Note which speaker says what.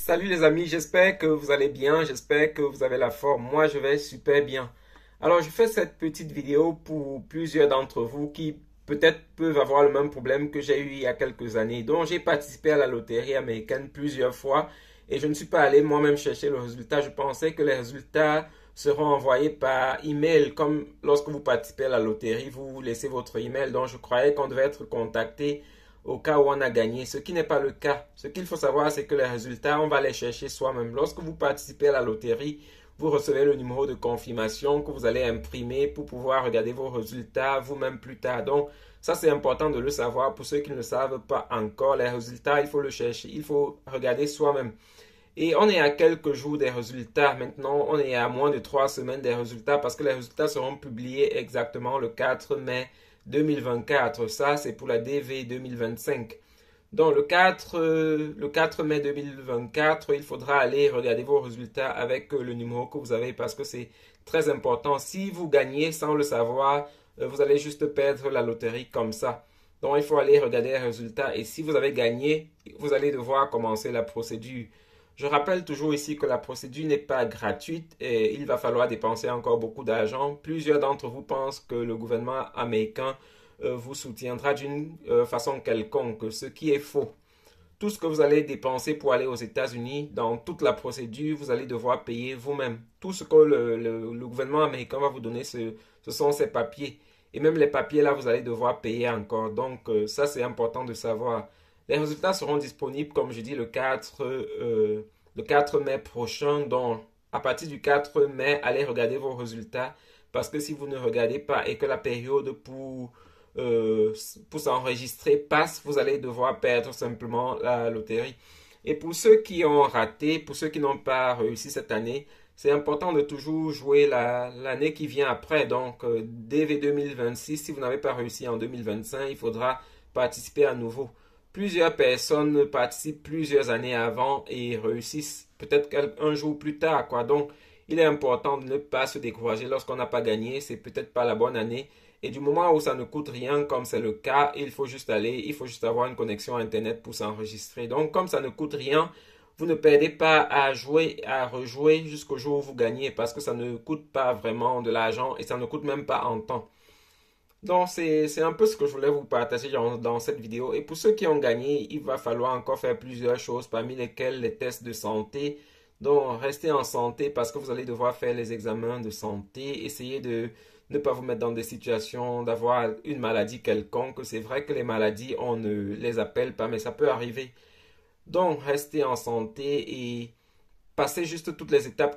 Speaker 1: Salut les amis, j'espère que vous allez bien, j'espère que vous avez la forme. Moi, je vais super bien. Alors, je fais cette petite vidéo pour plusieurs d'entre vous qui peut-être peuvent avoir le même problème que j'ai eu il y a quelques années. Donc, j'ai participé à la loterie américaine plusieurs fois et je ne suis pas allé moi-même chercher le résultat. Je pensais que les résultats seront envoyés par email, comme lorsque vous participez à la loterie, vous laissez votre email. Donc, je croyais qu'on devait être contacté au cas où on a gagné, ce qui n'est pas le cas. Ce qu'il faut savoir, c'est que les résultats, on va les chercher soi-même. Lorsque vous participez à la loterie, vous recevez le numéro de confirmation que vous allez imprimer pour pouvoir regarder vos résultats vous-même plus tard. Donc, ça, c'est important de le savoir. Pour ceux qui ne le savent pas encore, les résultats, il faut le chercher, il faut regarder soi-même. Et on est à quelques jours des résultats. Maintenant, on est à moins de 3 semaines des résultats parce que les résultats seront publiés exactement le 4 mai 2024. Ça, c'est pour la DV 2025. Donc, le 4 mai 2024, il faudra aller regarder vos résultats avec le numéro que vous avez parce que c'est très important. Si vous gagnez sans le savoir, vous allez juste perdre la loterie comme ça. Donc, il faut aller regarder les résultats et si vous avez gagné, vous allez devoir commencer la procédure. Je rappelle toujours ici que la procédure n'est pas gratuite et il va falloir dépenser encore beaucoup d'argent. Plusieurs d'entre vous pensent que le gouvernement américain vous soutiendra d'une façon quelconque, ce qui est faux. Tout ce que vous allez dépenser pour aller aux États-Unis, dans toute la procédure, vous allez devoir payer vous-même. Tout ce que le gouvernement américain va vous donner, ce sont ces papiers. Et même les papiers, là, vous allez devoir payer encore. Donc, ça, c'est important de savoir. Les résultats seront disponibles, comme je dis, le 4 mai prochain. Donc, à partir du 4 mai, allez regarder vos résultats. Parce que si vous ne regardez pas et que la période euh, pour s'enregistrer passe, vous allez devoir perdre simplement la loterie. Et pour ceux qui ont raté, pour ceux qui n'ont pas réussi cette année, c'est important de toujours jouer l'année qui vient après. Donc, DV 2026, si vous n'avez pas réussi en 2025, il faudra participer à nouveau. Plusieurs personnes participent plusieurs années avant et réussissent peut-être un jour plus tard, quoi. Donc, il est important de ne pas se décourager lorsqu'on n'a pas gagné. C'est peut-être pas la bonne année. Et du moment où ça ne coûte rien, comme c'est le cas, il faut juste avoir une connexion Internet pour s'enregistrer. Donc, comme ça ne coûte rien, vous ne perdez pas à jouer, à rejouer jusqu'au jour où vous gagnez parce que ça ne coûte pas vraiment de l'argent et ça ne coûte même pas en temps. Donc, c'est un peu ce que je voulais vous partager dans cette vidéo. Et pour ceux qui ont gagné, il va falloir encore faire plusieurs choses, parmi lesquelles les tests de santé. Donc, restez en santé parce que vous allez devoir faire les examens de santé. Essayez de ne pas vous mettre dans des situations d'avoir une maladie quelconque. C'est vrai que les maladies, on ne les appelle pas, mais ça peut arriver. Donc, restez en santé et passez juste toutes les étapes